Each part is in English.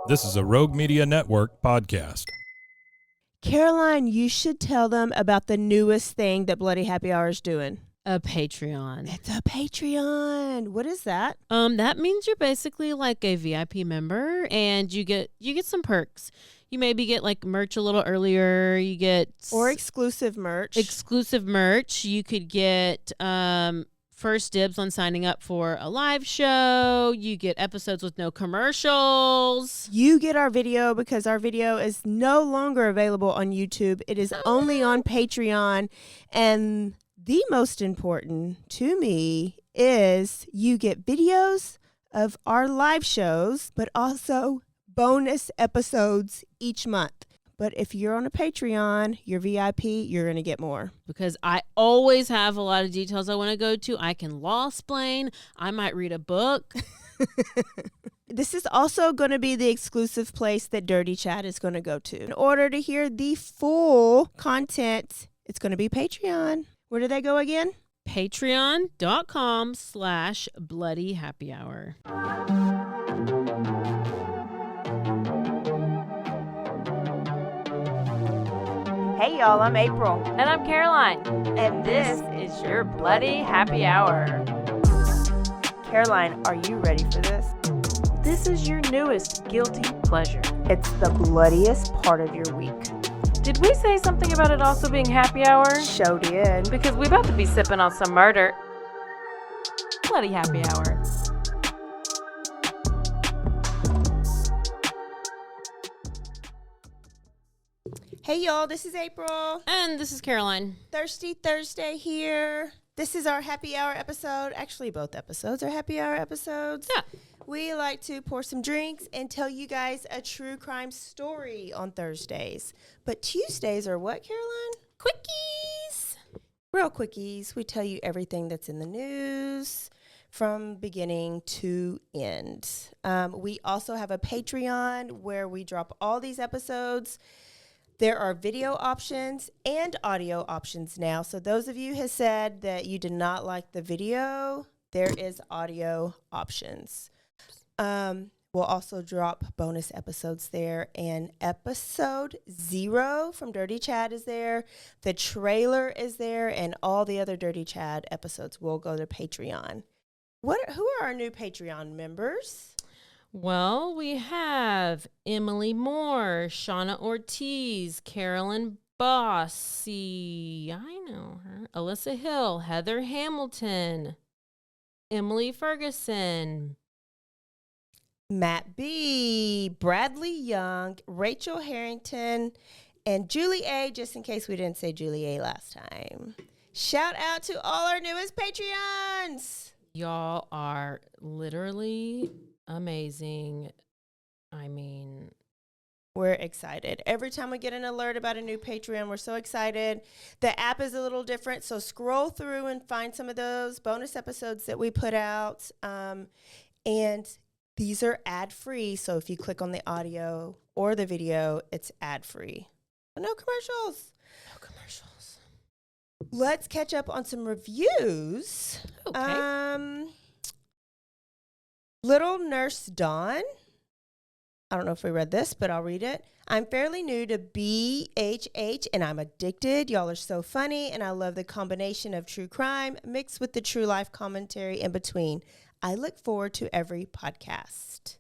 This is a Rogue Media Network podcast. Caroline, you should tell them about the newest thing that Bloody Happy Hour is doing. A Patreon. It's a Patreon. What is that? That means you're basically like a VIP member, and you get some perks. You maybe get like merch a little earlier. You get exclusive merch. You could get first dibs on signing up for a live show. You get episodes with no commercials. You get our video because our video is no longer available on YouTube. It is only on Patreon. And the most important to me is you get videos of our live shows, but also bonus episodes each month. But if you're on a Patreon, you're VIP, you're going to get more. Because I always have a lot of details I want to go to. I can law-splain. I might read a book. This is also going to be the exclusive place that Dirty Chat is going to go to. In order to hear the full content, it's going to be Patreon. Where do they go again? Patreon.com/BloodyHappyHour. Hey y'all, I'm April. And I'm Caroline. And This is your Bloody Happy Hour. Caroline, are you ready for this? This is your newest guilty pleasure. It's the bloodiest part of your week. Did we say something about it also being happy hour? Show did. Because we about to be sipping on some murder. Bloody Happy Hour. Hey y'all, this is April. And this is Caroline. Thirsty Thursday here. This is our happy hour episode. Actually, both episodes are happy hour episodes. Yeah. We like to pour some drinks and tell you guys a true crime story on Thursdays. But Tuesdays are what, Caroline? Quickies. Real quickies. We tell you everything that's in the news from beginning to end. We also have a Patreon where we drop all these episodes. There are video options and audio options now. So those of you who said that you did not like the video, there is audio options. We'll also drop bonus episodes there. And episode 0 from Dirty Chad is there. The trailer is there. And all the other Dirty Chad episodes will go to Patreon. Who are our new Patreon members? Well, we have Emily Moore, Shauna Ortiz, Carolyn Bossy, I know her, Alyssa Hill, Heather Hamilton, Emily Ferguson, Matt B., Bradley Young, Rachel Harrington, and Julie A., just in case we didn't say Julie A. last time. Shout out to all our newest Patreons. Y'all are literally amazing. I mean, we're excited. Every time we get an alert about a new Patreon, we're so excited. The app is a little different, so scroll through and find some of those bonus episodes that we put out. And these are ad-free, so if you click on the audio or the video, it's ad-free. No commercials. no commercials. Let's catch up on some reviews. Okay. Little Nurse Dawn. I don't know if we read this, but I'll read it. I'm fairly new to BHH, and I'm addicted. Y'all are so funny, and I love the combination of true crime mixed with the true life commentary in between. I look forward to every podcast.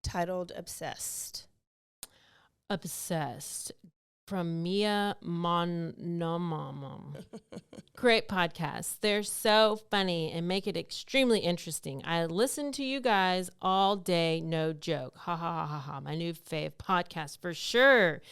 Titled Obsessed. Obsessed. From Mia Monomamam. Great podcast. They're so funny and make it extremely interesting. I listen to you guys all day, no joke. Ha ha ha ha ha. My new fave podcast for sure.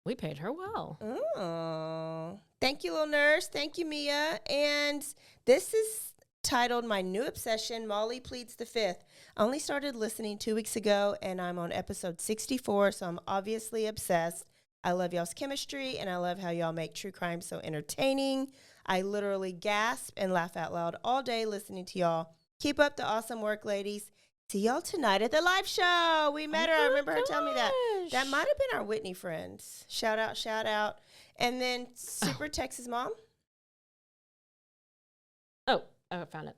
We paid her well. Oh, thank you, little nurse. Thank you, Mia. And this is titled My New Obsession, Molly Pleads the Fifth. I only started listening 2 weeks ago, and I'm on episode 64, so I'm obviously obsessed. I love y'all's chemistry, and I love how y'all make true crime so entertaining. I literally gasp and laugh out loud all day listening to y'all. Keep up the awesome work, ladies. See y'all tonight at the live show. We met her. I remember her telling me that. That might have been our Whitney friends. Shout out, shout out. And then Super Texas Mom. Oh, I found it.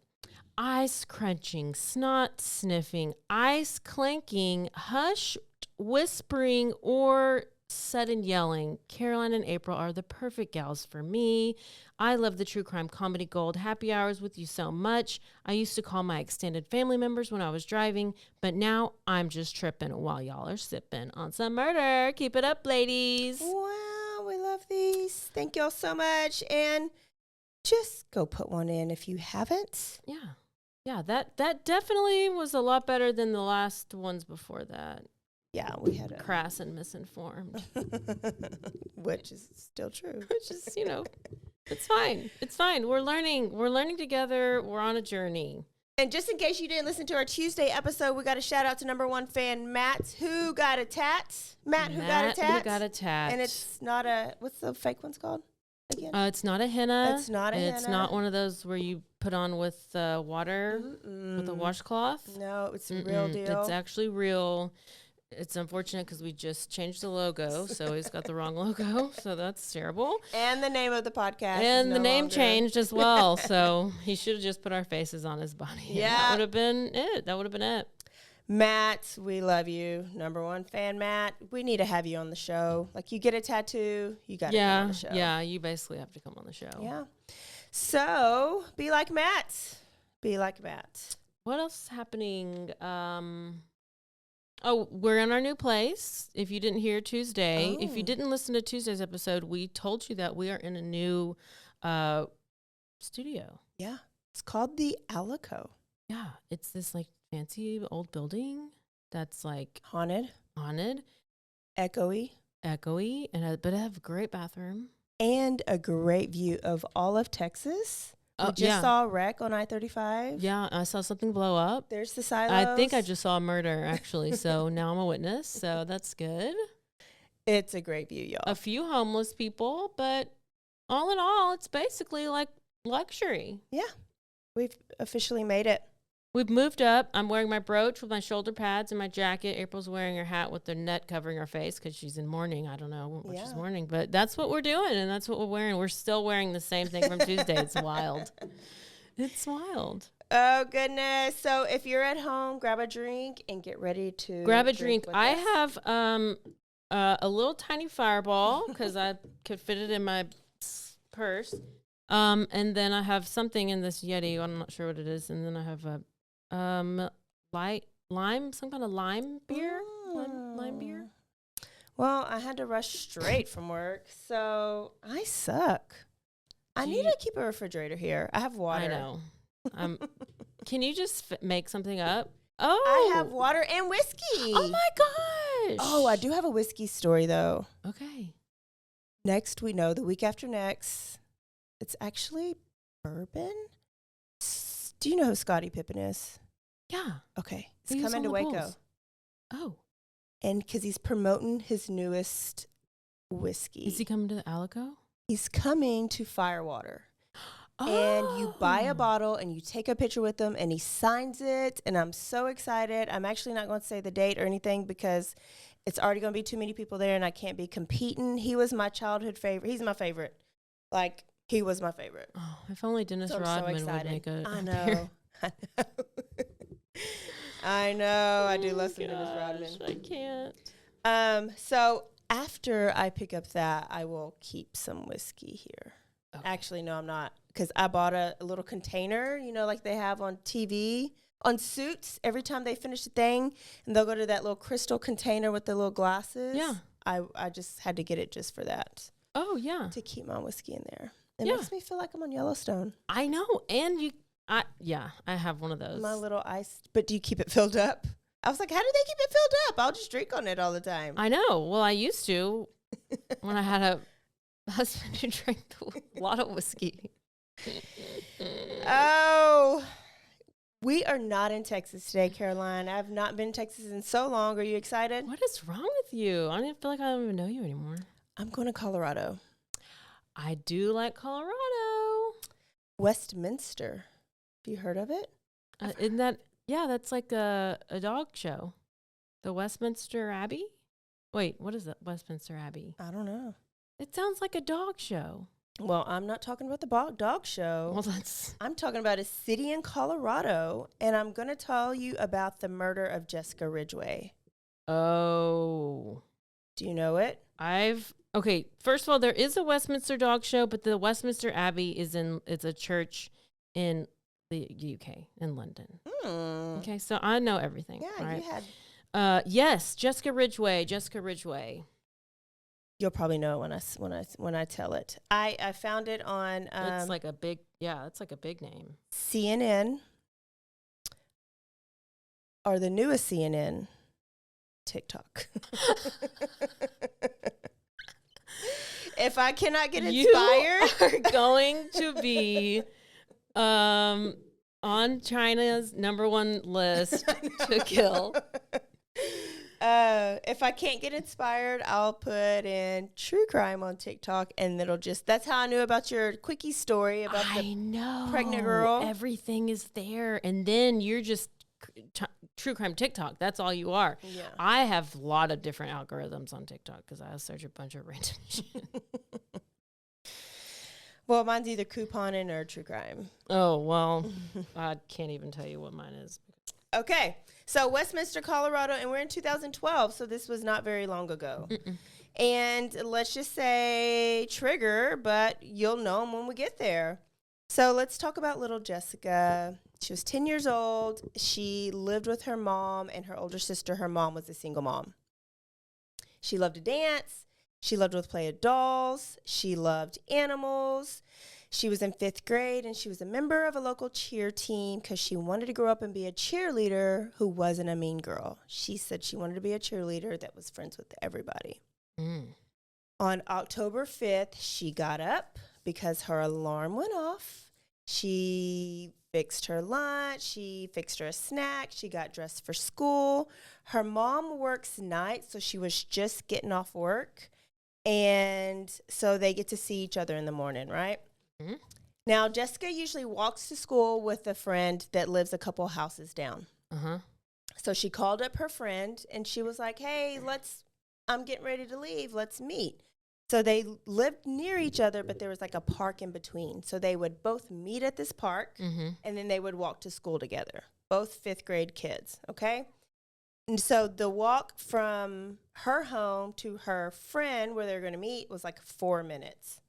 ice crunching, snot sniffing, ice clanking, hushed whispering, or sudden yelling. Caroline and April are the perfect gals for me. I love the true crime comedy gold happy hours with you so much. I used to call my extended family members when I was driving, but now I'm just tripping while y'all are sipping on some murder. Keep it up, ladies. Wow, we love these. Thank y'all so much. And just go put one in if you haven't. Yeah, that definitely was a lot better than the last ones before that. Yeah, we had a Crass and misinformed. which is still true. Which is, it's fine. It's fine. We're learning together. We're on a journey. And just in case you didn't listen to our Tuesday episode, we got a shout out to number one fan, Matt, who got a tat. Matt, who got a tat. Who got a tat. And it's not what's the fake one's called again? It's not a henna. It's not a henna. It's not one of those where you put on with water with a washcloth. No, it's a real deal. It's actually real. It's unfortunate because we just changed the logo, so he's got the wrong logo, so that's terrible. And the name of the podcast. And the name changed as well, so he should have just put our faces on his body. Yeah. That would have been it. Matt, we love you. Number one fan, Matt. We need to have you on the show. Like, you get a tattoo, you got to come on the show. Yeah, you basically have to come on the show. Yeah. So, be like Matt. Be like Matt. What else is happening? We're in our new place. If you didn't hear Tuesday, if you didn't listen to Tuesday's episode, we told you that we are in a new studio. Yeah. It's called the Alico. Yeah. It's this like fancy old building that's like Haunted. Echoey, Echoey. but it have a great bathroom. And a great view of all of Texas. We just saw a wreck on I-35. Yeah, I saw something blow up. There's the silos. I think I just saw a murder, actually. So now I'm a witness. So that's good. It's a great view, y'all. A few homeless people, but all in all, it's basically like luxury. Yeah. We've officially made it. We've moved up. I'm wearing my brooch with my shoulder pads and my jacket. April's wearing her hat with the net covering her face because she's in mourning. I don't know what she's mourning, but that's what we're doing, and that's what we're wearing. We're still wearing the same thing from Tuesday. It's wild. It's wild. Oh, goodness. So if you're at home, grab a drink and get ready to grab a drink. with I us. have a little tiny fireball because I could fit it in my purse. And then I have something in this Yeti. I'm not sure what it is. And then I have a lime, some kind of lime beer. Lime beer. Well, I had to rush straight from work, so I suck. I need to keep a refrigerator here. I have water. I know. Can you just make something up? I have water and whiskey. Oh my gosh. Oh, I do have a whiskey story though. Okay. The week after next, it's actually bourbon. Do you know who Scottie Pippen is? Yeah. Okay. He He's was coming on to the Waco. Bulls. Oh. And because he's promoting his newest whiskey. Is he coming to Alico? He's coming to Firewater. And you buy a bottle and you take a picture with him and he signs it. And I'm so excited. I'm actually not going to say the date or anything because it's already going to be too many people there and I can't be competing. He was my childhood favorite. He's my favorite. Like, he was my favorite. Oh, if only Dennis Rodman would make a I beer. know. I know. I do love some Dennis Rodman. I can't. So after I pick up that, I will keep some whiskey here. Okay. Actually, no, I'm not. Because I bought a little container, like they have on TV, on Suits. Every time they finish the thing, and they'll go to that little crystal container with the little glasses. Yeah. I just had to get it just for that. Oh, yeah. To keep my whiskey in there. It makes me feel like I'm on Yellowstone. I know. And I have one of those. My little ice. But do you keep it filled up? I was like, how do they keep it filled up? I'll just drink on it all the time. I know. Well, I used to when I had a husband who drank a lot of whiskey. Oh, we are not in Texas today, Caroline. I've not been in Texas in so long. Are you excited? What is wrong with you? I don't even feel like I don't even know you anymore. I'm going to Colorado. I do like Colorado. Westminster. Have you heard of it? Isn't that, that's like a dog show. The Westminster Abbey? Wait, what is that? Westminster Abbey? I don't know. It sounds like a dog show. Well, I'm not talking about the dog show. Well, that's I'm talking about a city in Colorado, and I'm going to tell you about the murder of Jessica Ridgeway. oh. Do you know it? Okay, first of all, there is a Westminster dog show, but the Westminster Abbey it's a church in the UK, in London. Okay, so I know everything. Yeah, right? you had. Yes, Jessica Ridgeway. You'll probably know when I tell it. I found it on It's like a big name. CNN, or the newest CNN, TikTok. If I cannot get inspired, You are going to be on China's #1 list to kill. If I can't get inspired, I'll put in true crime on TikTok, and that's how I knew about your quickie story about the pregnant girl. Everything is there, and then you're just true crime TikTok. That's all you are. Yeah. I have a lot of different algorithms on TikTok because I search a bunch of random shit. Well, mine's either couponing or true crime. Oh, well, I can't even tell you what mine is. Okay. So Westminster, Colorado, and we're in 2012, so this was not very long ago. And let's just say trigger, but you'll know them when we get there. So let's talk about little Jessica. She was 10 years old. She lived with her mom and her older sister. Her mom was a single mom. She loved to dance. She loved to play with dolls. She loved animals. She was in 5th grade, and she was a member of a local cheer team because she wanted to grow up and be a cheerleader who wasn't a mean girl. She said she wanted to be a cheerleader that was friends with everybody. On October 5th, she got up because her alarm went off. She fixed her lunch. She fixed her a snack. She got dressed for school. Her mom works nights, so she was just getting off work. And so they get to see each other in the morning, right? Now, Jessica usually walks to school with a friend that lives a couple houses down. So she called up her friend, and she was like, hey, I'm getting ready to leave. Let's meet. So they lived near each other, but there was like a park in between. So they would both meet at this park, and then they would walk to school together, both 5th grade kids, okay? And so the walk from her home to her friend where they're going to meet was like 4 minutes.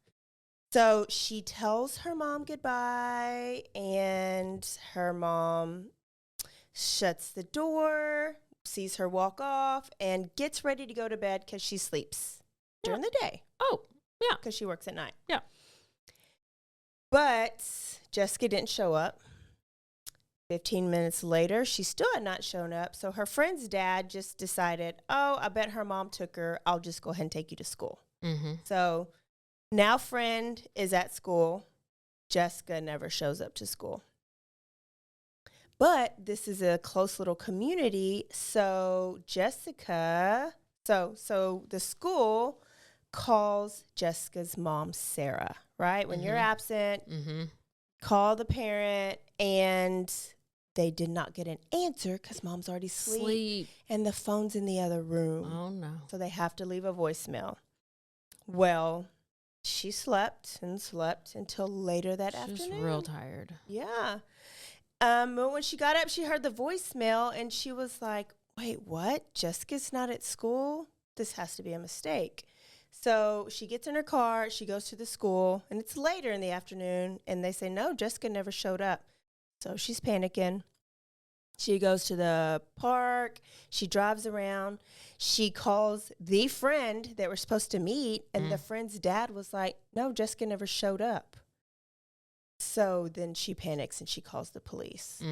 So she tells her mom goodbye, and her mom shuts the door, sees her walk off, and gets ready to go to bed because she sleeps during the day. Oh, yeah. Because she works at night. Yeah. But Jessica didn't show up. 15 minutes later, she still had not shown up. So her friend's dad just decided, oh, I bet her mom took her. I'll just go ahead and take you to school. So now friend is at school. Jessica never shows up to school. But this is a close little community. So Jessica, so the school calls Jessica's mom, Sarah, right? When you're absent, call the parent, and they did not get an answer because mom's already asleep and the phone's in the other room. Oh, no. So they have to leave a voicemail. Well, she slept and slept until later that afternoon. She was real tired. Yeah. But when she got up, she heard the voicemail, and she was like, wait, what? Jessica's not at school? This has to be a mistake. So she gets in her car, she goes to the school, and it's later in the afternoon, and they say, no, Jessica never showed up. So she's panicking. She goes to the park. She drives around. She calls the friend that we're supposed to meet, and the friend's dad was like, no, Jessica never showed up. So then she panics, and she calls the police.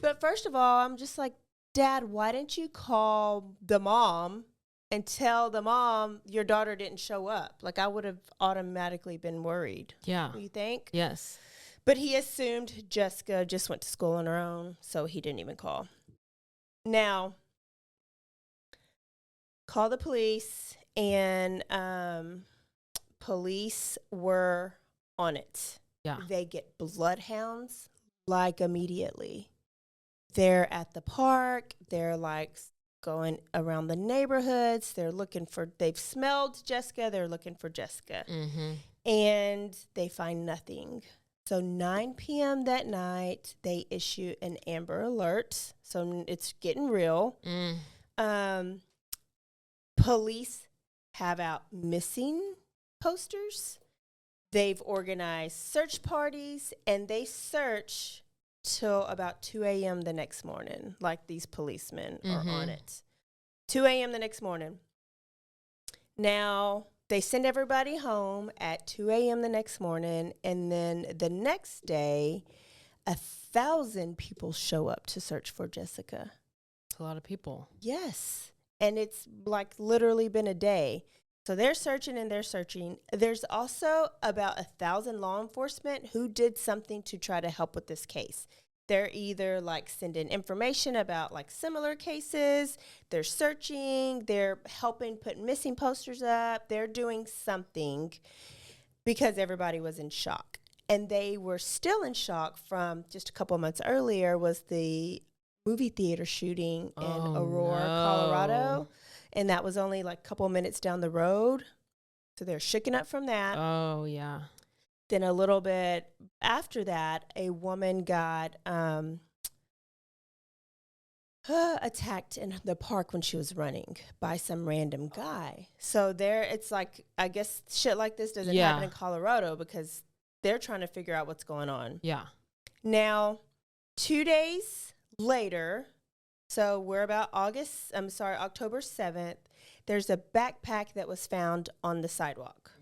But first of all, I'm just like, Dad, why didn't you call the mom and tell the mom your daughter didn't show up? Like, I would have automatically been worried. Yeah. You think? Yes. But he assumed Jessica just went to school on her own, so he didn't even call. Now, call the police, and police were on it. Yeah. They get bloodhounds, like, immediately. They're at the park. They're, like, going around the neighborhoods. They've smelled Jessica. They're looking for Jessica. and they find nothing. So 9 p.m. that night, they issue an Amber Alert. So it's getting real. Police have out missing posters. They've organized search parties, and they search till about 2 a.m. the next morning, like these policemen are on it. 2 a.m. the next morning. Now, they send everybody home at 2 a.m. the next morning, and then the next day, 1,000 people show up to search for Jessica. It's a lot of people. Yes. And it's like literally been a day. So they're searching and they're searching. There's also about 1,000 law enforcement who did something to try to help with this case. They're either like sending information about like similar cases, they're searching, they're helping put missing posters up, they're doing something because everybody was in shock. And they were still in shock from just a couple months earlier was the movie theater shooting in Aurora, Colorado. And that was only like a couple minutes down the road. So they're shooken up from that. Oh, yeah. Then a little bit after that, a woman got attacked in the park when she was running by some random guy. So there, it's like, I guess shit like this doesn't happen in Colorado because they're trying to figure out what's going on. Yeah. Now, 2 days later, so we're about October 7th, there's a backpack that was found on the sidewalk.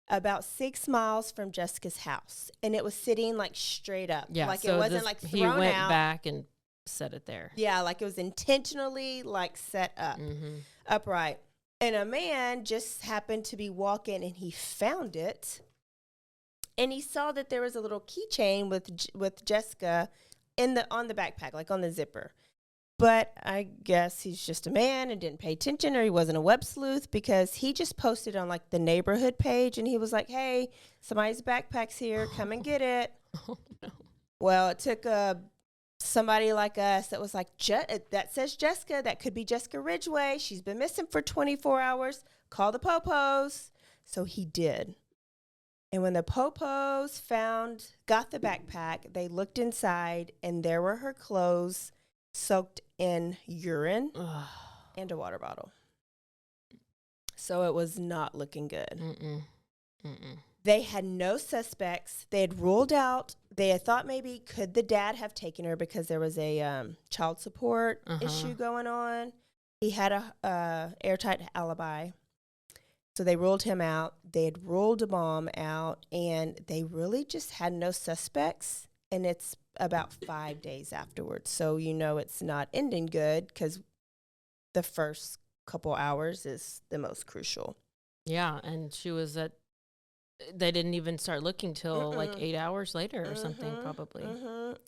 About 6 miles from Jessica's house, and it was sitting like straight up. Yeah, like so it wasn't like thrown he went out. back and set it there. Yeah, like it was intentionally like set up, upright. And a man just happened to be walking, and he found it, and he saw that there was a little keychain with Jessica on the backpack, like on the zipper. But I guess he's just a man and didn't pay attention, or he wasn't a web sleuth because he just posted on like the neighborhood page and he was like, hey, somebody's backpack's here. Come and get it. Oh, no. Well, it took somebody like us that was like, that says Jessica. That could be Jessica Ridgeway. She's been missing for 24 hours. Call the popos. So he did. And when the popos got the backpack, they looked inside and there were her clothes soaked in urine and a water bottle. So it was not looking good. They had no suspects. They had ruled out. They had thought maybe could the dad have taken her because there was a child support issue going on. He had a airtight alibi. So they ruled him out. They had ruled a mom out, and they really just had no suspects. And it's about 5 days afterwards. So, it's not ending good because the first couple hours is the most crucial. Yeah, and they didn't even start looking till like 8 hours later or something, probably.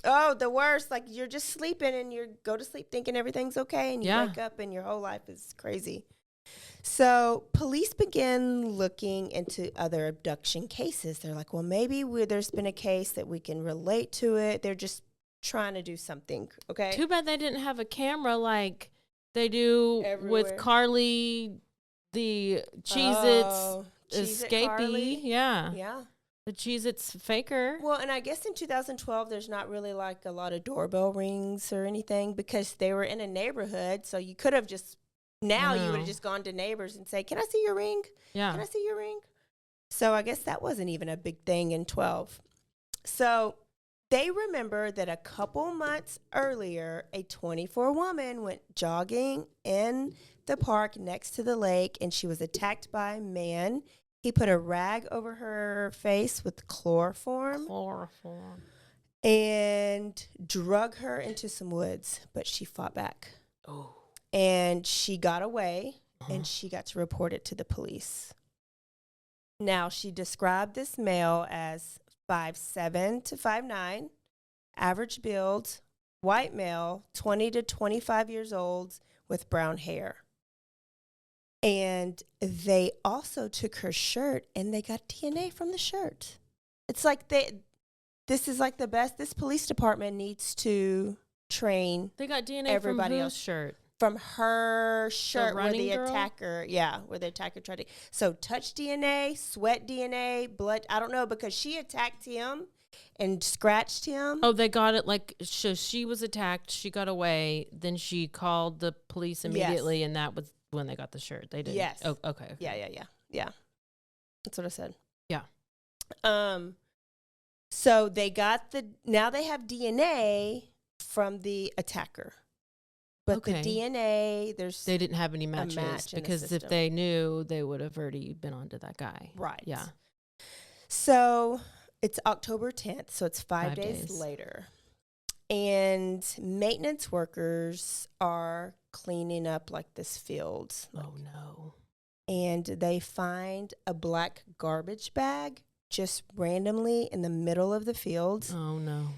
Oh, the worst. Like you're just sleeping and you go to sleep thinking everything's okay and you wake up and your whole life is crazy. So police begin looking into other abduction cases. They're like, well, maybe there's been a case that we can relate to it. They're just trying to do something, okay? Too bad they didn't have a camera like they do with Carly, the Cheez-Its escapee. Carly. Yeah. Yeah. The Cheez-Its faker. Well, and I guess in 2012, there's not really like a lot of doorbell rings or anything because they were in a neighborhood. So you could have just... Now you would have just gone to neighbors and say, can I see your ring? Yeah. Can I see your ring? So I guess that wasn't even a big thing in 12. So they remember that a couple months earlier, a 24 woman went jogging in the park next to the lake, and she was attacked by a man. He put a rag over her face with chloroform. And drug her into some woods, but she fought back. Oh. And she got away, and she got to report it to the police. Now, she described this male as 5'7" to 5'9", average build, white male, 20 to 25 years old, with brown hair. And they also took her shirt, and they got DNA from the shirt. It's like this is like the best. This police department needs to train They got DNA everybody from else. whose shirt? from her shirt where running the girl? where the attacker tried to. So touch DNA, sweat DNA, blood. I don't know, because she attacked him and scratched him. Oh, they got it like, so she was attacked. She got away. Then she called the police immediately, and that was when they got the shirt. They didn't. Yes. Oh, okay. Yeah. That's what I said. Yeah. So they got now they have DNA from the attacker. But the DNA, they didn't have any matches match in the because if system. they knew, they would have already been onto that guy. Right. Yeah. So it's October 10th, so it's 5 days days. later. And maintenance workers are cleaning up like this field. Oh, no. And they find a black garbage bag just randomly in the middle of the field. Oh, no.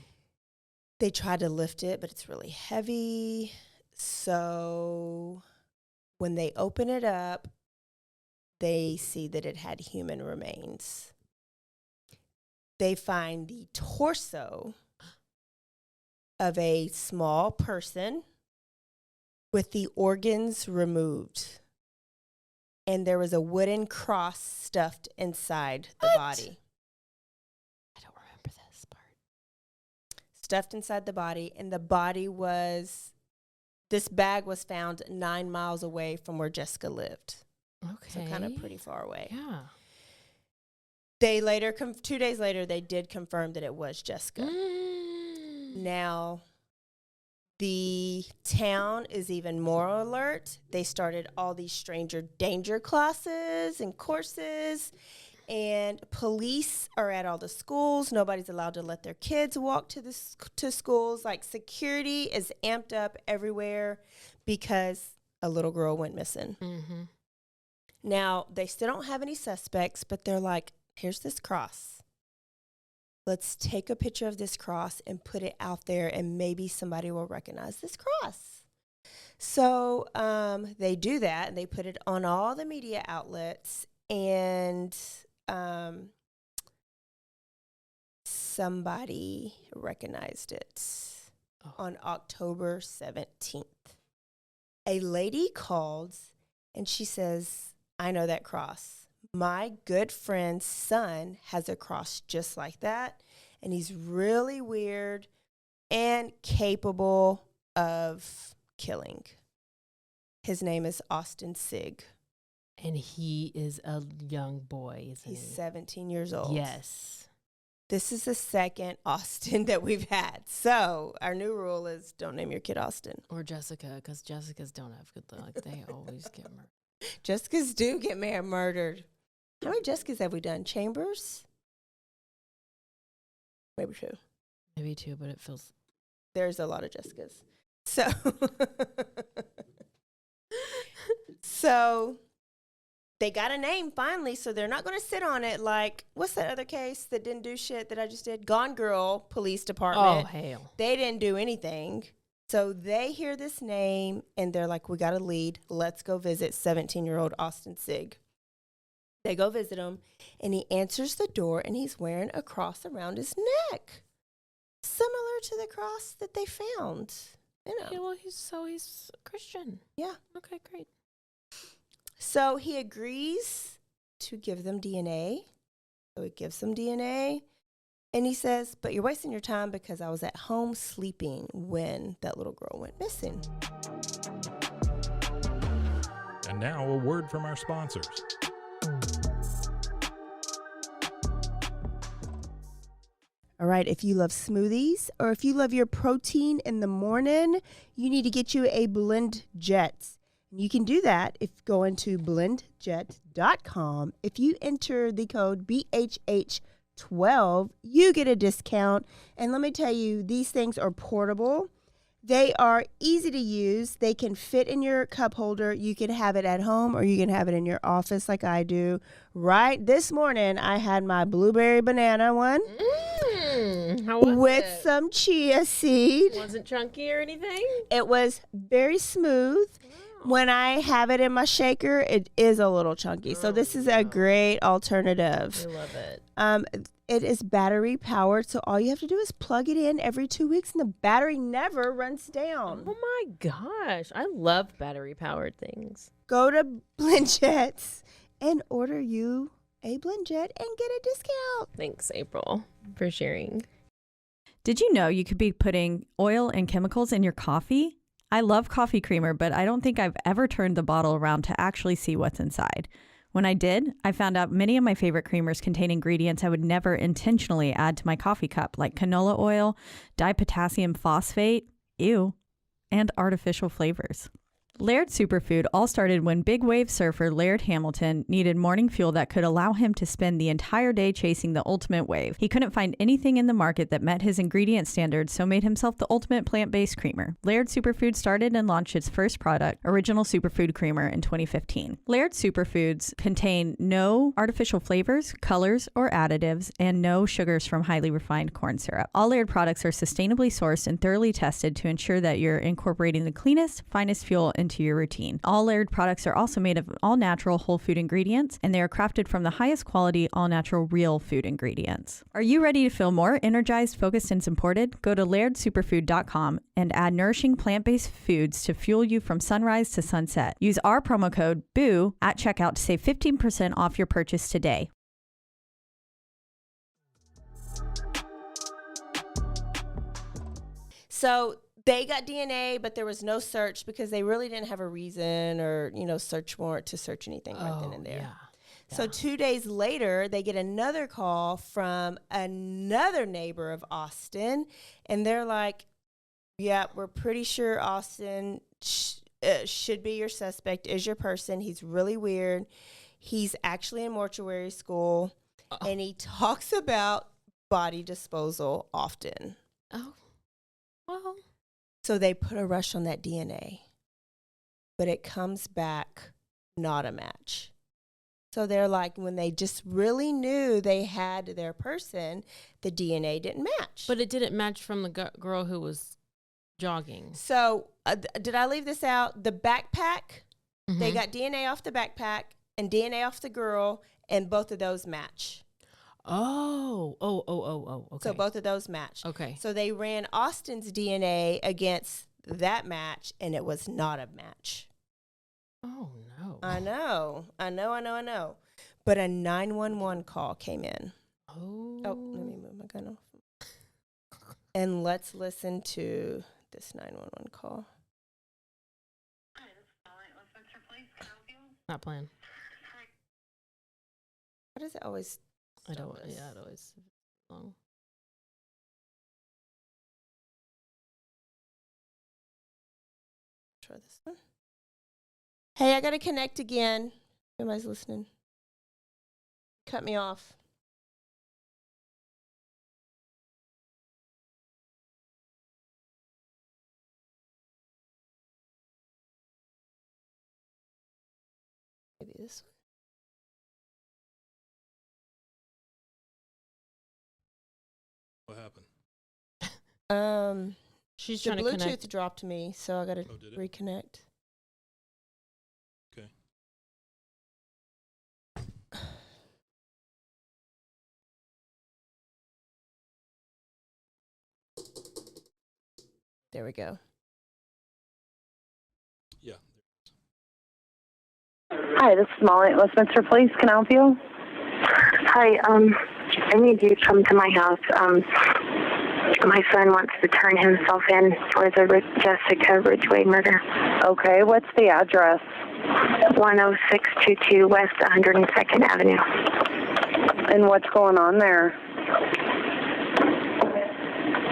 They try to lift it, but it's really heavy. So when they open it up, they see that it had human remains. They find the torso of a small person with the organs removed. And there was a wooden cross stuffed inside the body. I don't remember this part. Stuffed inside the body. And the body this bag was found 9 miles away from where Jessica lived. Okay. So kind of pretty far away. Yeah. They later, 2 days later, they did confirm that it was Jessica. Now, the town is even more alert. They started all these stranger danger classes and courses, and police are at all the schools. Nobody's allowed to let their kids walk to schools. Like, security is amped up everywhere because a little girl went missing. Mm-hmm. Now, they still don't have any suspects, but they're like, here's this cross. Let's take a picture of this cross and put it out there, and maybe somebody will recognize this cross. So they do that, and they put it on all the media outlets, and somebody recognized it on October 17th. A lady called, and she says, I know that cross. My good friend's son has a cross just like that, and he's really weird and capable of killing. His name is Austin Sigg. And he is a young boy, isn't he? He's 17 years old. Yes. This is the second Austin that we've had. So our new rule is don't name your kid Austin. Or Jessica, because Jessicas don't have good luck. They always get murdered. Jessicas do get murdered. How many Jessicas have we done? Chambers? Maybe two. Maybe two, but it feels... There's a lot of Jessicas. So they got a name finally, so they're not going to sit on it like, what's that other case that didn't do shit that I just did? Gone Girl Police Department. Oh, hell. They didn't do anything. So they hear this name, and they're like, we got a lead. Let's go visit 17-year-old Austin Sigg. They go visit him, and he answers the door, and he's wearing a cross around his neck, similar to the cross that they found. You know. Yeah, well, he's a Christian. Yeah. Okay, great. So he agrees to give them DNA. So he gives them DNA, and he says, but you're wasting your time because I was at home sleeping when that little girl went missing. And now a word from our sponsors. All right, if you love smoothies or if you love your protein in the morning, you need to get you a Blend Jet. You can do that if you go into blendjet.com. If you enter the code BHH12, you get a discount. And let me tell you, these things are portable. They are easy to use. They can fit in your cup holder. You can have it at home or you can have it in your office like I do. Right this morning, I had my blueberry banana one. How was with it? some chia seed. Wasn't chunky or anything? It was very smooth. When I have it in my shaker, it is a little chunky. So this is a great alternative. I love it. it is battery powered. So all you have to do is plug it in every 2 weeks and the battery never runs down. Oh my gosh. I love battery powered things. Go to BlendJets and order you a BlendJet and get a discount. Thanks, April, for sharing. Did you know you could be putting oil and chemicals in your coffee? I love coffee creamer, but I don't think I've ever turned the bottle around to actually see what's inside. When I did, I found out many of my favorite creamers contain ingredients I would never intentionally add to my coffee cup, like canola oil, dipotassium phosphate, ew, and artificial flavors. Laird Superfood all started when big wave surfer Laird Hamilton needed morning fuel that could allow him to spend the entire day chasing the ultimate wave. He couldn't find anything in the market that met his ingredient standards, so made himself the ultimate plant-based creamer. Laird Superfood started and launched its first product, Original Superfood Creamer, in 2015. Laird Superfoods contain no artificial flavors, colors, or additives, and no sugars from highly refined corn syrup. All Laird products are sustainably sourced and thoroughly tested to ensure that you're incorporating the cleanest, finest fuel into your routine. All Laird products are also made of all-natural whole food ingredients, and they are crafted from the highest quality all-natural real food ingredients. Are you ready to feel more energized, focused, and supported? Go to lairdsuperfood.com and add nourishing plant-based foods to fuel you from sunrise to sunset. Use our promo code BOO at checkout to save 15% off your purchase today. So they got DNA, but there was no search because they really didn't have a reason or, search warrant to search anything right then and there. Yeah. So 2 days later, they get another call from another neighbor of Austin, and they're like, yeah, we're pretty sure Austin should be your suspect, is your person. He's really weird. He's actually in mortuary school, and he talks about body disposal often. Oh, well. So they put a rush on that DNA, but it comes back not a match. So they're like, when they just really knew they had their person, the DNA didn't match. But it didn't match from the girl who was jogging. So did I leave this out? The backpack, they got DNA off the backpack and DNA off the girl, and both of those match. Oh, okay. So both of those match. Okay. So they ran Austin's DNA against that match, and it was not a match. Oh, no. I know. But a 911 call came in. Oh. Oh, let me move my gun off. And let's listen to this 911 call. Hi, this is Molly. What's your place? Can I help you? Not playing. How does it always... It always long. Try this one. Hey, I got to connect again. Everybody's listening. Cut me off. Maybe this one. What happened? She's The trying to Bluetooth connect. dropped me, so I got to did it? reconnect. Okay. There we go. Yeah. Hi, this is Molly at Westminster Place. Can I help you? Hi, I need you to come to my house. My son wants to turn himself in for the Jessica Ridgeway murder. Okay, what's the address? 10622 West 102nd Avenue. And what's going on there?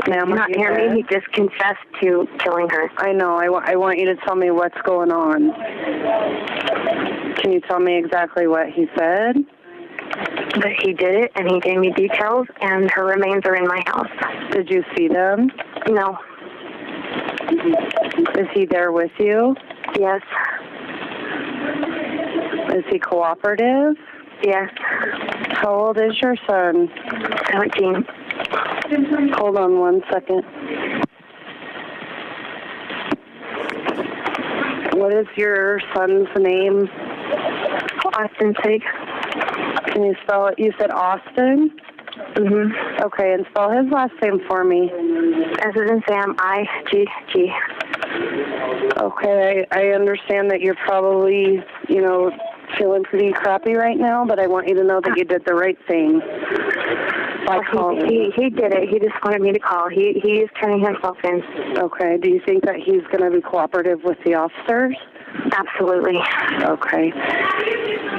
Ma'am, not hear me? He just confessed to killing her. I know. I want you to tell me what's going on. Can you tell me exactly what he said? But he did it, and he gave me details, and her remains are in my house. Did you see them? No. Is he there with you? Yes. Is he cooperative? Yes. How old is your son? 17. Hold on 1 second. What is your son's name? Austin Sigg. Can you spell it? You said Austin? Mm-hmm. Okay, and spell his last name for me. S as in Sam, I-G-G. Okay, I understand that you're probably, feeling pretty crappy right now, but I want you to know that you did the right thing. He did it. He just wanted me to call. He is turning himself in. Okay. Do you think that he's going to be cooperative with the officers? Absolutely. Okay.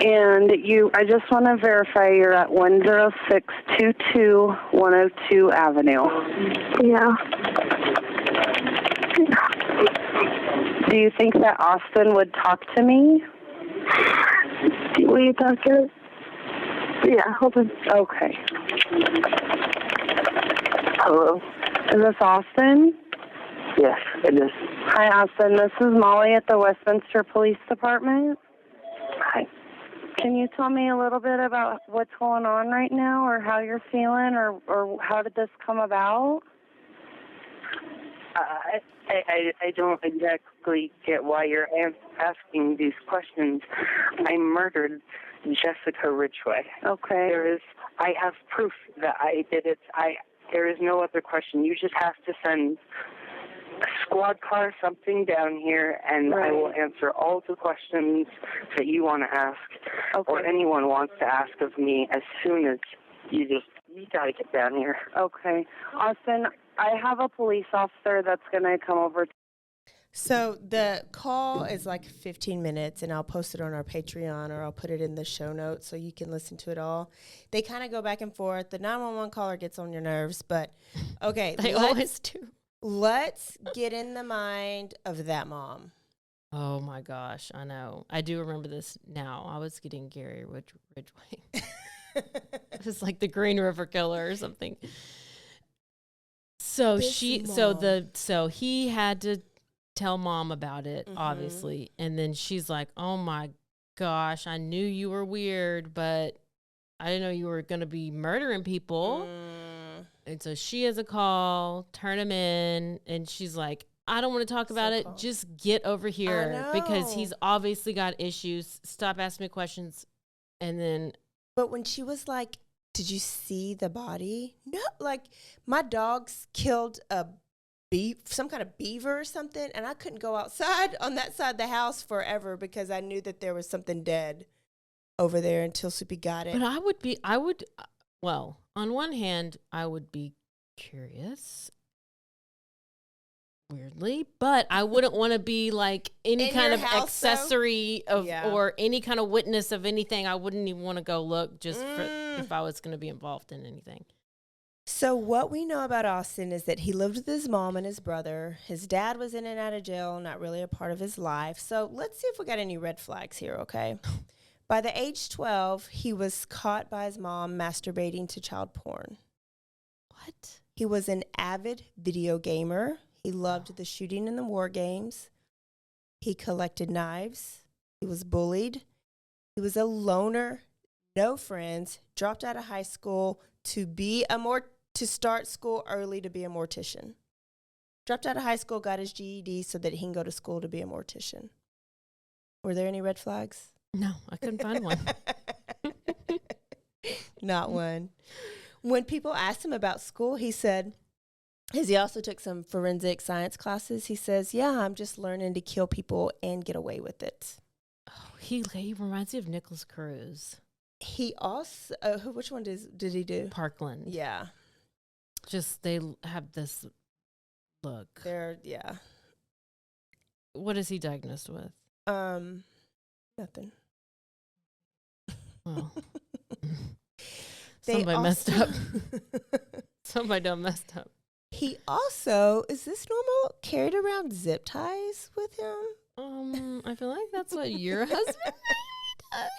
And I just want to verify you're at 10622 102 Avenue. Yeah. Do you think that Austin would talk to me? Will you talk to us? Yeah, hold on. Okay. Hello? Is this Austin? Yes, it is. Hi, Austin. This is Molly at the Westminster Police Department. Hi. Can you tell me a little bit about what's going on right now, or how you're feeling, or how did this come about? I don't exactly get why you're asking these questions. I murdered Jessica Ridgeway. Okay. I have proof that I did it. There is no other question. You just have to send a squad car, something down here, and I will answer all the questions that you want to ask, or anyone wants to ask of me as soon as you gotta get down here. Okay. Austin, I have a police officer that's going to come over. So the call is like 15 minutes, and I'll post it on our Patreon, or I'll put it in the show notes so you can listen to it all. They kind of go back and forth. The 911 caller gets on your nerves, but okay. They always do. Let's get in the mind of that mom. Oh, my gosh. I know. I do remember this now. I was getting Gary Ridgway. It was like the Green River Killer or something. So he had to tell mom about it, obviously. And then she's like, oh my gosh, I knew you were weird, but I didn't know you were going to be murdering people. And so she has a call, turn him in, and she's like, I don't want to talk about it. Just get over here because he's obviously got issues. Stop asking me questions. And then. But when she was like, did you see the body? No, like my dogs killed some kind of beaver or something, and I couldn't go outside on that side of the house forever because I knew that there was something dead over there until Soupy got it. But well, on one hand, I would be curious, weirdly, but I wouldn't want to be like any kind of accessory or any kind of witness of anything. I wouldn't even want to go look just for if I was going to be involved in anything. So what we know about Austin is that he lived with his mom and his brother. His dad was in and out of jail, not really a part of his life. So let's see if we got any red flags here, okay? By the age 12, he was caught by his mom masturbating to child porn. What? He was an avid video gamer. He loved the shooting and the war games. He collected knives. He was bullied. He was a loner, no friends, dropped out of high school to start school early to be a mortician. Dropped out of high school, got his GED so that he can go to school to be a mortician. Were there any red flags? No, I couldn't find one. Not one. When people asked him about school, he said, because he also took some forensic science classes, he says, yeah, I'm just learning to kill people and get away with it. Oh, he reminds me of Nicholas Cruz. He also, which one did he do? Parkland. Yeah. Just, they have this look. Yeah. What is he diagnosed with? Nothing. Oh. Somebody messed up. Somebody done messed up. He also, is this normal, carried around zip ties with him? I feel like that's what your husband does.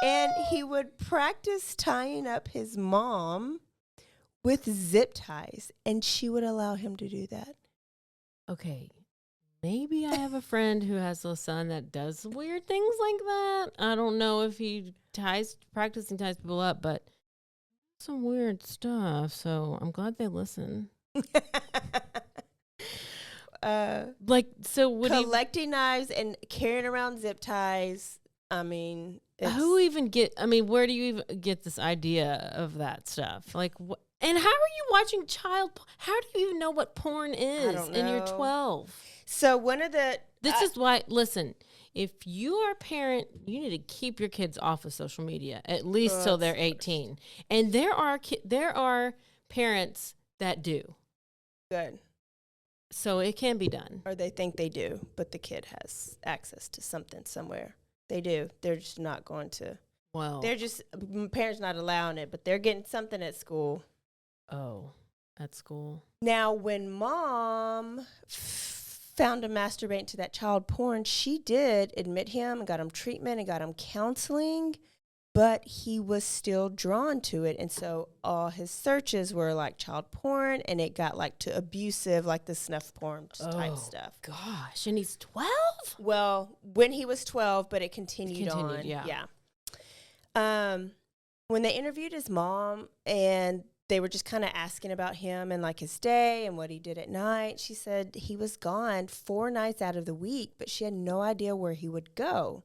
And he would practice tying up his mom with zip ties, and she would allow him to do that. Okay. Maybe I have a friend who has a son that does weird things like that. I don't know if he practicing ties people up, but some weird stuff. So I'm glad they listen. Collecting knives and carrying around zip ties. I mean, where do you even get this idea of that stuff? Like, and how are you watching how do you even know what porn is? don't And you're know. 12? So This is why, listen, if you are a parent, you need to keep your kids off of social media, at least till they're 18. And there are parents that do. good. So it can be done. Or they think they do, but the kid has access to something somewhere. They do. They're just not going to. Well, Parents not allowing it, but they're getting something at school. Oh, at school. Now, when mom found him masturbating to that child porn, she did admit him and got him treatment and got him counseling, but he was still drawn to it. And so all his searches were like child porn, and it got like to abusive, like the snuff porn type stuff. Gosh, and he's 12? Well, when he was 12, but it continued on. Yeah. When they interviewed his mom and they were just kind of asking about him and like his day and what he did at night, she said he was gone 4 nights out of the week, but she had no idea where he would go.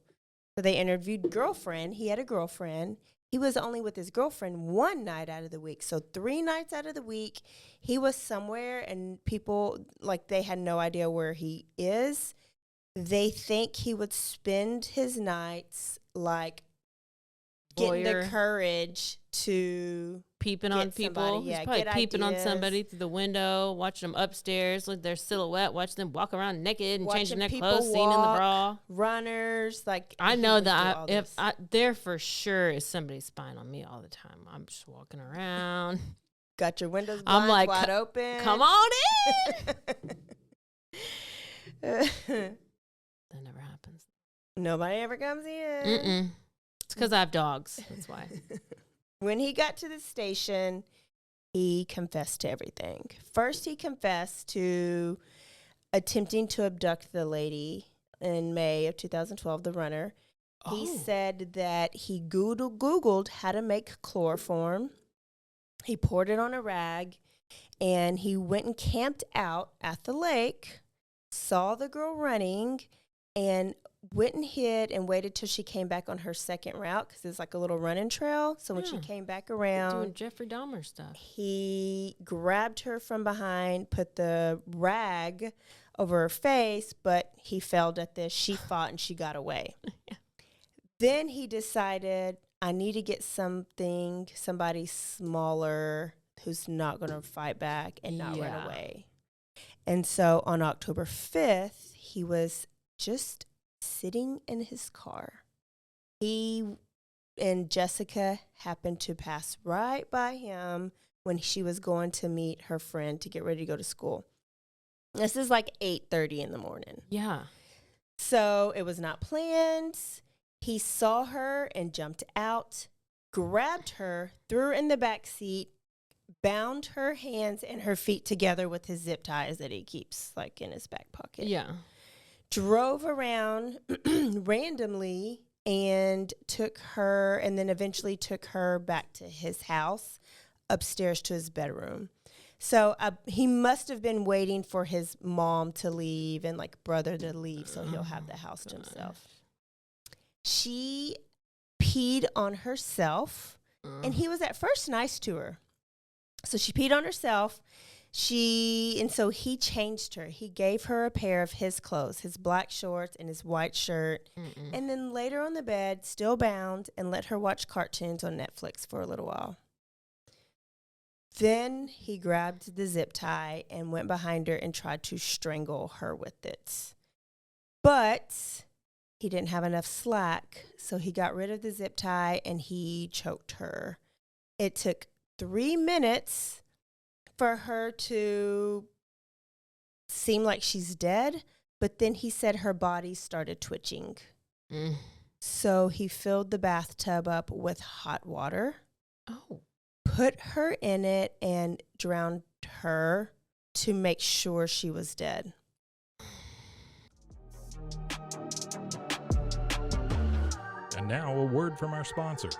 So they interviewed girlfriend. He had a girlfriend. He was only with his girlfriend 1 night out of the week. So 3 nights out of the week, he was somewhere, and people, like, they had no idea where he is. They think he would spend his nights, like, getting the courage to peeping on people. Somebody, He's probably peeping on ideas. somebody through the window, watching them upstairs, like their silhouette, watching them walk around naked and Watching changing their people clothes, seeing in the walk, bra. Runners, like, I he know would do that all if this. there for sure is somebody spying on me all the time. I'm just walking around. Got your windows I'm blinds like, wide open. Come on in. That never happens. Nobody ever comes in. Mm-mm. It's because I have dogs. That's why. When he got to the station, he confessed to everything. First, he confessed to attempting to abduct the lady in May of 2012, the runner. He said that he Googled how to make chloroform. He poured it on a rag, and he went and camped out at the lake, saw the girl running, and went and hid and waited till she came back on her second route, because it's like a little running trail. So when she came back around, doing Jeffrey Dahmer stuff, he grabbed her from behind, put the rag over her face, but he failed at this. She fought and she got away. Then he decided, I need to get somebody smaller who's not going to fight back and not run away. And so on October 5th, he was just sitting in his car. He and Jessica happened to pass right by him when she was going to meet her friend to get ready to go to school. This is like 8:30 in the morning. Yeah. So it was not planned. He saw her and jumped out, grabbed her, threw her in the back seat, bound her hands and her feet together with his zip ties that he keeps like in his back pocket. Yeah. Drove around randomly and took her, and then eventually took her back to his house, upstairs to his bedroom. So he must have been waiting for his mom to leave and like brother to leave, so he'll have the house to himself. She peed on herself, and he was at first nice to her. So she peed on herself. And so he changed her. He gave her a pair of his clothes, his black shorts and his white shirt. And then laid her on the bed, still bound, and let her watch cartoons on Netflix for a little while. Then he grabbed the zip tie and went behind her and tried to strangle her with it. But he didn't have enough slack, so he got rid of the zip tie and he choked her. It took 3 minutes for her to seem like she's dead, but then he said her body started twitching. So he filled the bathtub up with hot water, put her in it, and drowned her to make sure she was dead. And now a word from our sponsors.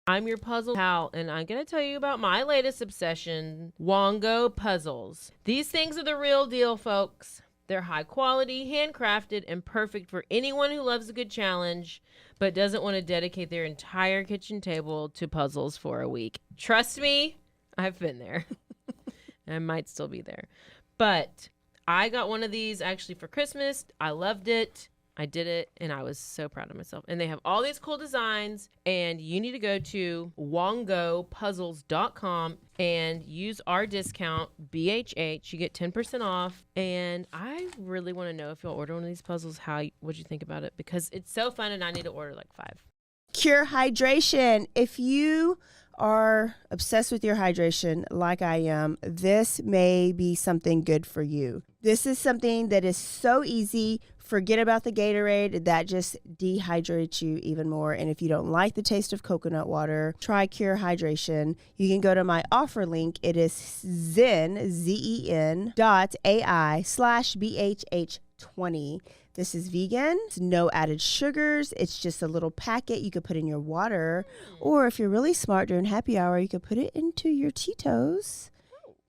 I'm your puzzle pal, and I'm going to tell you about my latest obsession, Wongo puzzles. These things are the real deal, folks. They're high quality, handcrafted, and perfect for anyone who loves a good challenge but doesn't want to dedicate their entire kitchen table to puzzles for a week. Trust me, I've been there. I might still be there. But I got one of these actually for Christmas. I loved it. I did it, and I was so proud of myself. And they have all these cool designs, and you need to go to wongopuzzles.com and use our discount, BHH. You get 10% off, and I really want to know if you'll order one of these puzzles, what'd you think about it? Because it's so fun, and I need to order like 5. Cure hydration. If you are obsessed with your hydration like I am, this may be something good for you. This is something that is so easy. Forget about the Gatorade. That just dehydrates you even more. And if you don't like the taste of coconut water, try Cure Hydration. You can go to my offer link. It is zen.ai/BHH20. This is vegan. It's no added sugars. It's just a little packet you could put in your water. Or if you're really smart during happy hour, you could put it into your Tito's.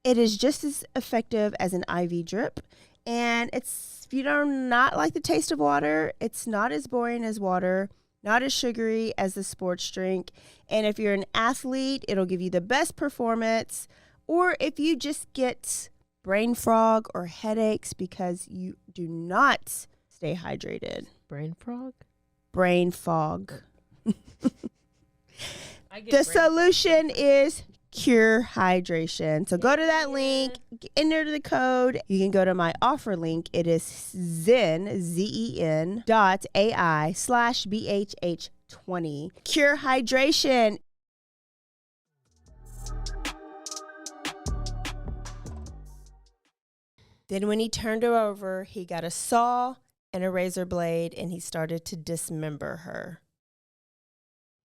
It is just as effective as an IV drip. And if you do not like the taste of water, it's not as boring as water, not as sugary as the sports drink. And if you're an athlete, it'll give you the best performance. Or if you just get brain fog or headaches because you do not stay hydrated. Brain frog? Brain fog. The solution is Cure Hydration. So go to that link, enter the code. You can go to my offer link. It is zen.ai/BHH20. Cure Hydration. Then when he turned her over, he got a saw and a razor blade, and he started to dismember her.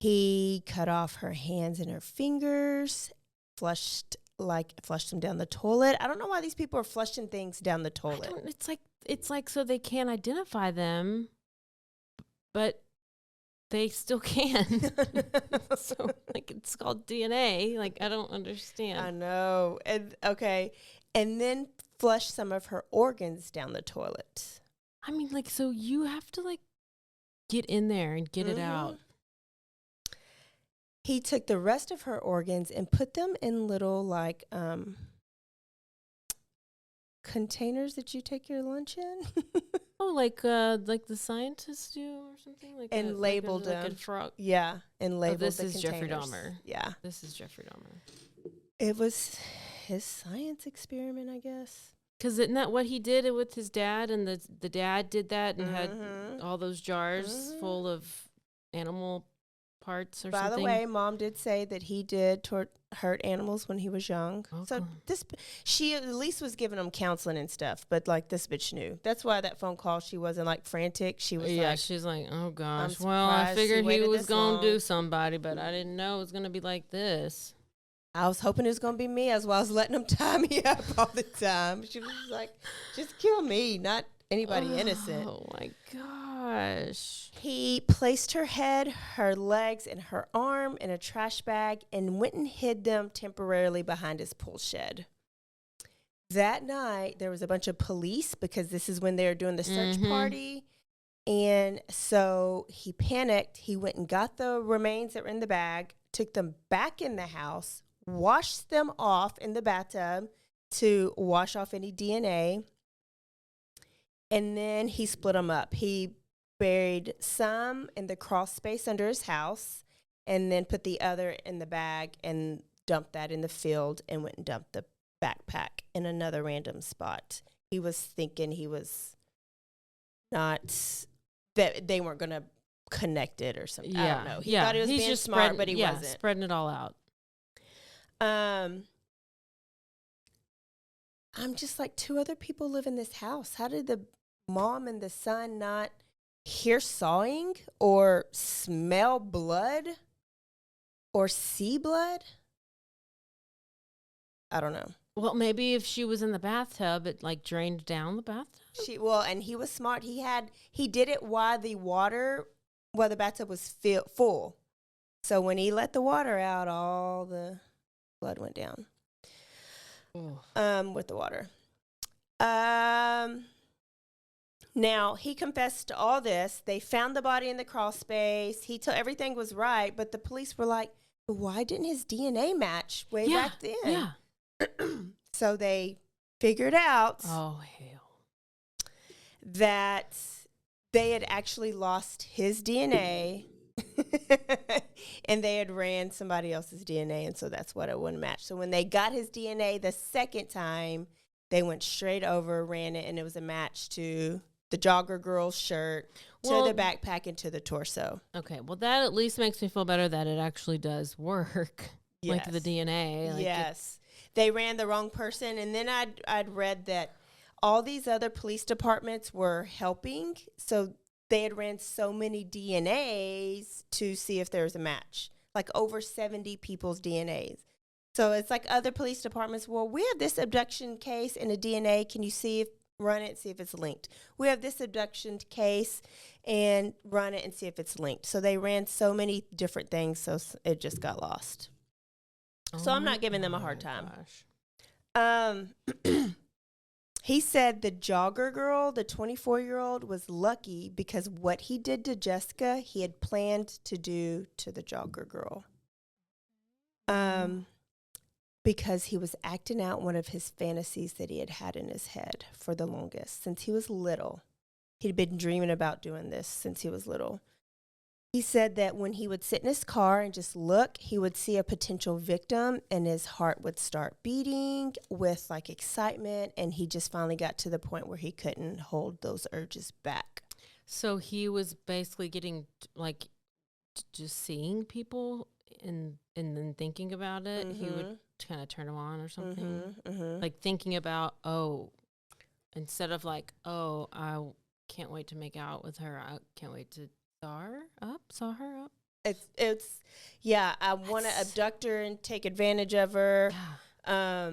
He cut off her hands and her fingers, flushed them down the toilet. I don't know why these people are flushing things down the toilet. It's like so they can't identify them, but they still can. So like it's called DNA. Like I don't understand. I know. And okay, and then flush some of her organs down the toilet. I mean, like so you have to like get in there and get it out. He took the rest of her organs and put them in little like containers that you take your lunch in. Oh, like the scientists do or something like and that. Labeled like them. a frog. Yeah, and labeled this the is containers. Jeffrey Dahmer. Yeah. This is Jeffrey Dahmer. It was his science experiment, I guess. Because isn't that what he did with his dad? And the dad did that and had all those jars full of animal parts or something. By the way, Mom did say that he did hurt animals when he was young. Okay. So she at least was giving him counseling and stuff. But like this bitch knew. That's why that phone call, she wasn't like frantic. She was she's like, oh gosh. I'm Well, I surprised figured he he waited was this going long. to do somebody, but I didn't know it was going to be like this. I was hoping it was going to be me as well. I was letting him tie me up all the time. She was like, just kill me, not anybody innocent. Oh my gosh. He placed her head, her legs, and her arm in a trash bag and went and hid them temporarily behind his pool shed. That night, there was a bunch of police because this is when they were doing the search party. And so he panicked. He went and got the remains that were in the bag, took them back in the house, washed them off in the bathtub to wash off any DNA. And then he split them up. He buried some in the crawl space under his house and then put the other in the bag and dumped that in the field and went and dumped the backpack in another random spot. He was thinking he was not, that they weren't going to connect it or something. I don't know. He thought he was being just smart, but he wasn't. Spreading it all out. I'm just like, 2 other people live in this house. How did the mom and the son not hear sawing or smell blood or see blood? I don't know. Well, maybe if she was in the bathtub, it like drained down the bathtub. And he was smart. He did it while the bathtub was full. So when he let the water out, all the blood went down. With the water. Now, he confessed to all this. They found the body in the crawl space. He told everything was right, but the police were like, why didn't his DNA match way back then? Yeah. So they figured out Oh, hell. that they had actually lost his DNA and they had ran somebody else's DNA, and so that's what it wouldn't match. So when they got his DNA the second time, they went straight over, ran it, and it was a match to the jogger girl's shirt, to the backpack, and to the torso. Okay, well, that at least makes me feel better that it actually does work, like the DNA. Like yes. They ran the wrong person, and then I'd read that all these other police departments were helping, so they had ran so many DNAs to see if there was a match, like over 70 people's DNAs. So it's like other police departments, well, we have this abduction case and a DNA. Can you run it, see if it's linked? We have this abduction case and run it and see if it's linked. So they ran so many different things, so it just got lost. So I'm not giving them a hard time. He said the jogger girl, the 24-year-old, was lucky because what he did to Jessica, he had planned to do to the jogger girl. Because he was acting out one of his fantasies that he had had in his head for the longest, since he was little. He'd been dreaming about doing this since he was little. He said that when he would sit in his car and just look, he would see a potential victim and his heart would start beating with like excitement. And he just finally got to the point where he couldn't hold those urges back. So he was basically getting like just seeing people and then thinking about it. Mm-hmm. He would kind of turn them on or something. Like thinking about, instead of like, I can't wait to make out with her. I can't wait to saw her up. It's yeah, I want to abduct her and take advantage of her. Yeah.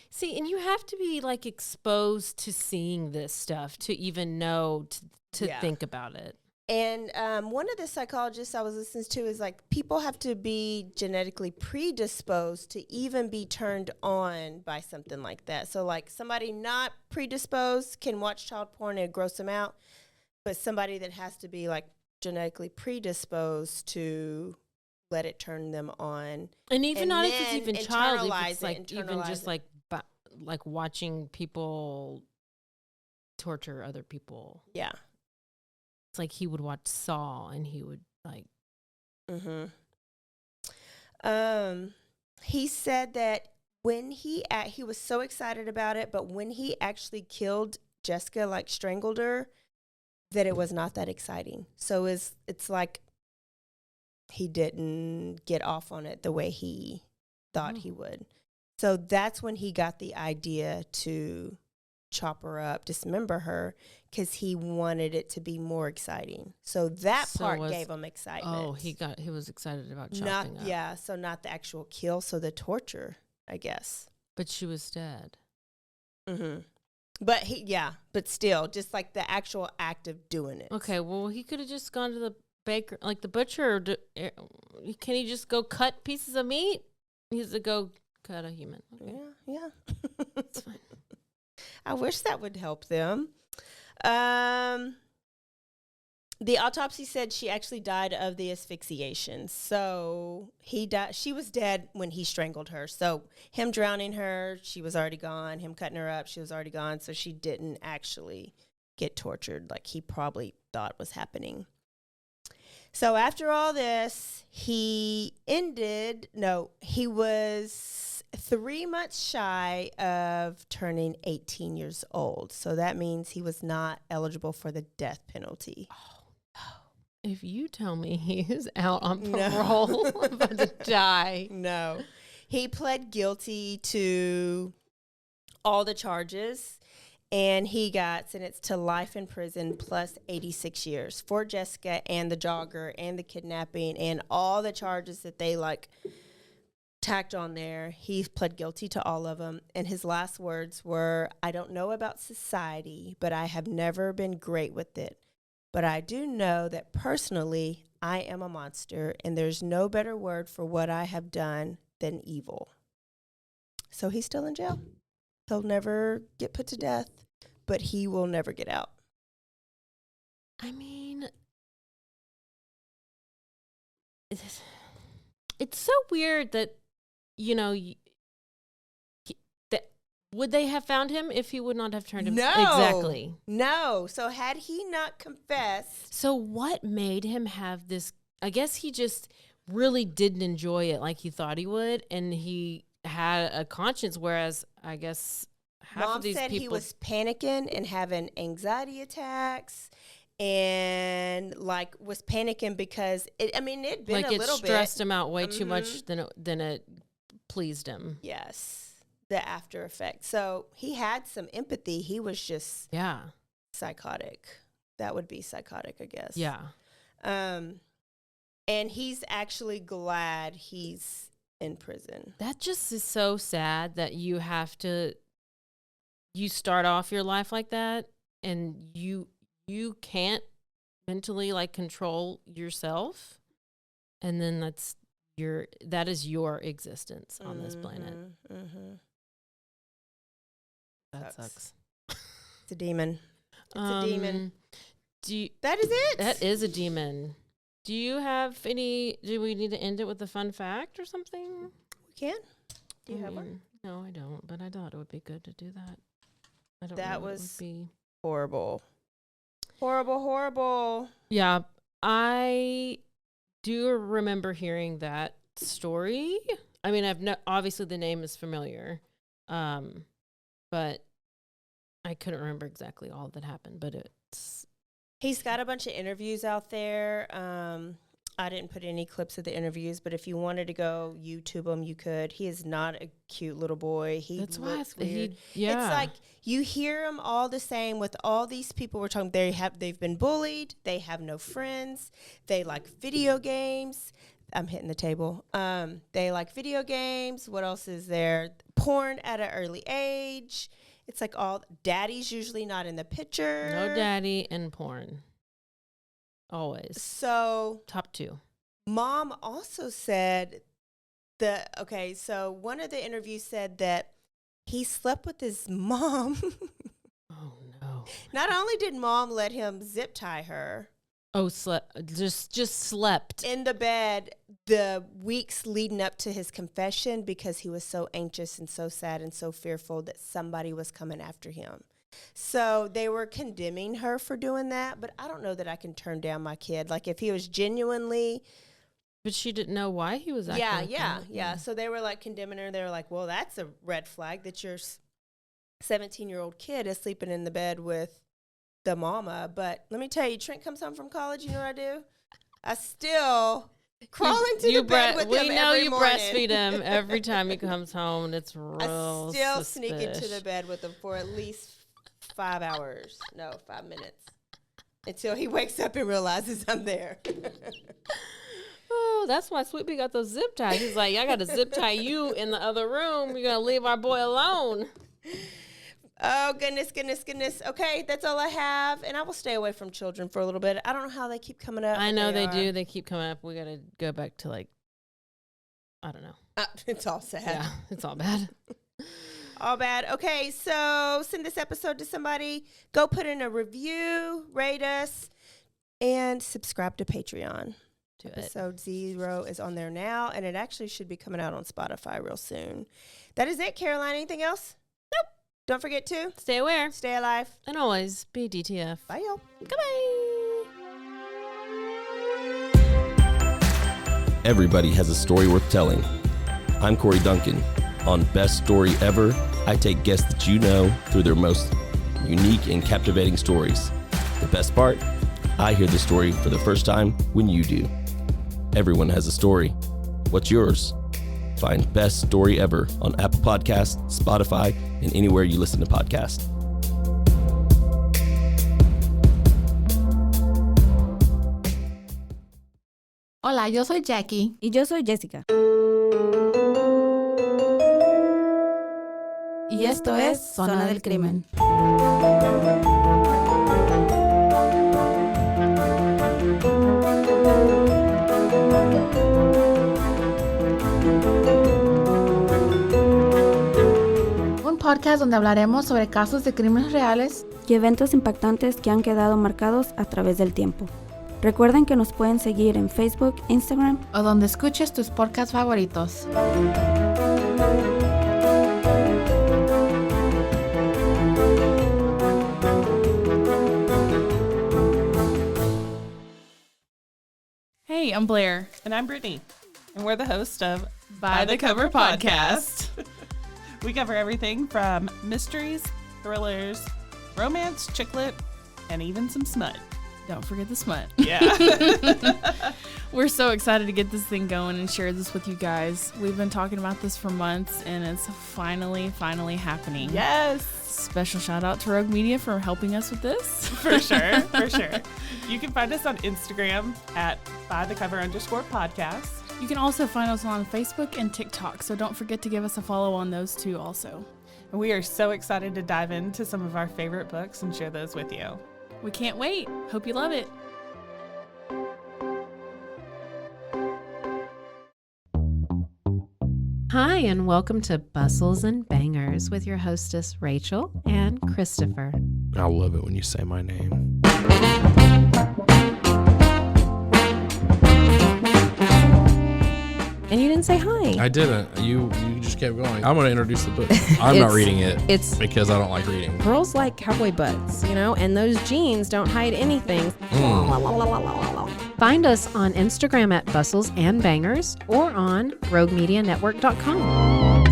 See, and you have to be like exposed to seeing this stuff to even know to think about it. And one of the psychologists I was listening to is like, people have to be genetically predisposed to even be turned on by something like that. So like somebody not predisposed can watch child porn and it gross them out. But somebody that has to be like genetically predisposed to let it turn them on, and even not if it's even child, if internalize it's like even just like watching people torture other people. Yeah, it's like he would watch Saw and he would like. He said that when he was so excited about it, but when he actually killed Jessica, like strangled her, that it was not that exciting. So it's like he didn't get off on it the way he thought he would. So that's when he got the idea to chop her up, dismember her, because he wanted it to be more exciting. So that part gave him excitement. Oh, he was excited about chopping up. Yeah, so not the actual kill, so the torture, I guess. But she was dead. But but still, just like the actual act of doing it. Okay, well, he could have just gone to the baker, like the butcher. Can he just go cut pieces of meat? He has to go cut a human. Okay. Yeah. That's fine. I wish that would help them. The autopsy said she actually died of the asphyxiation. So she was dead when he strangled her. So him drowning her, she was already gone. Him cutting her up, she was already gone. So she didn't actually get tortured like he probably thought was happening. So after all this, he was 3 months shy of turning 18 years old. So that means he was not eligible for the death penalty. If you tell me he is out on parole, I'm about to die. No. He pled guilty to all the charges, and he got sentenced to life in prison plus 86 years for Jessica and the jogger and the kidnapping and all the charges that they tacked on there. He pled guilty to all of them, and his last words were, "I don't know about society, but I have never been great with it. But I do know that personally, I am a monster, and there's no better word for what I have done than evil." So he's still in jail. He'll never get put to death, but he will never get out. I mean, it's so weird that, you know, that would they have found him if he would not have turned him? No. Exactly. No. So had he not confessed. So what made him have this? I guess he just really didn't enjoy it like he thought he would. And he had a conscience, whereas I guess half Mom of these said people. he was panicking and having anxiety attacks. And like was panicking because it'd been like a little bit. it stressed him out way too much than it pleased him. Yes, the after effect. So he had some empathy. He was just psychotic. That would be psychotic, I guess. Yeah. And he's actually glad he's in prison. That just is so sad that you start off your life like that and you can't mentally control yourself, and then that is your existence on this planet. That sucks. It's a demon. It's a demon. That is it. That is a demon. Do you have any? Do we need to end it with a fun fact or something? We can. Do you have one? No, I don't. But I thought it would be good to do that. I don't. That know what was it would be. horrible. Horrible. Yeah, I do remember hearing that story. I mean, obviously the name is familiar, but I couldn't remember exactly all that happened. But he's got a bunch of interviews out there. I didn't put any clips of the interviews, but if you wanted to go YouTube him, you could. He is not a cute little boy. That's why it's weird. It's like you hear him all the same with all these people we're talking. They've been bullied. They have no friends. They like video games. I'm hitting the table. They like video games. What else is there? Porn at an early age. It's like all daddy's usually not in the picture. No daddy and porn. Always. So top 2. Mom also said so one of the interviews said that he slept with his mom. Oh no. Not only did mom let him zip tie her. Oh, just slept in the bed the weeks leading up to his confession because he was so anxious and so sad and so fearful that somebody was coming after him. So they were condemning her for doing that, but I don't know that I can turn down my kid. Like if he was genuinely. But she didn't know why he was acting Yeah. So they were like condemning her. They were like, well, that's a red flag that your 17-year-old kid is sleeping in the bed with the mama. But let me tell you, Trent comes home from college. You know what I do? I still crawl into the bed with him every morning. We know you breastfeed him every time he comes home. It's real I still sneak into the bed with him for at least 5 hours. No, 5 minutes. Until he wakes up and realizes I'm there. Oh, that's why Sweet Pea got those zip ties. He's like, I got to zip tie you in the other room. You're going to leave our boy alone. Oh, goodness. Okay, that's all I have. And I will stay away from children for a little bit. I don't know how they keep coming up. I know they do. They keep coming up. We got to go back to I don't know. It's all sad. Yeah, it's all bad. All bad. Okay, so send this episode to somebody. Go put in a review, rate us, and subscribe to Patreon. Episode 0 is on there now, and it actually should be coming out on Spotify real soon. That is it, Caroline. Anything else? Nope. Don't forget to stay aware, stay alive, and always be DTF. Bye, y'all. Goodbye. Everybody has a story worth telling. I'm Corey Duncan. On Best Story Ever, I take guests that you know through their most unique and captivating stories. The best part? I hear the story for the first time when you do. Everyone has a story. What's yours? Find Best Story Ever on Apple Podcasts, Spotify, and anywhere you listen to podcasts. Hola, yo soy Jackie. Y yo soy Jessica. Y esto es Zona del Crimen. Un podcast donde hablaremos sobre casos de crímenes reales y eventos impactantes que han quedado marcados a través del tiempo. Recuerden que nos pueden seguir en Facebook, Instagram o donde escuches tus podcasts favoritos. Hey, I'm Blair. And I'm Brittany. And we're the host of By the Cover Podcast. We cover everything from mysteries, thrillers, romance, chick lit, and even some smut. Don't forget the smut. Yeah. We're so excited to get this thing going and share this with you guys. We've been talking about this for months, and it's finally happening. Yes. Special shout out to Rogue Media for helping us with this. For sure. You can find us on Instagram at bythecover_podcast. You can also find us on Facebook and TikTok, so don't forget to give us a follow on those two also. And we are so excited to dive into some of our favorite books and share those with you. We can't wait. Hope you love it. Hi, and welcome to Bustles and Bangers with your hostess, Rachel and Christopher. I love it when you say my name. And you didn't say hi. I didn't. You just kept going. I'm going to introduce the book. I'm not reading it. It's because I don't like reading. Girls like cowboy butts, and those jeans don't hide anything. Find us on Instagram at Bustles and Bangers or on RogueMediaNetwork.com.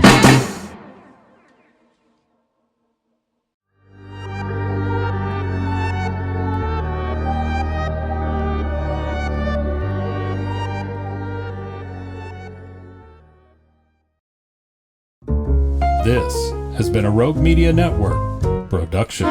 This has been a Rogue Media Network production.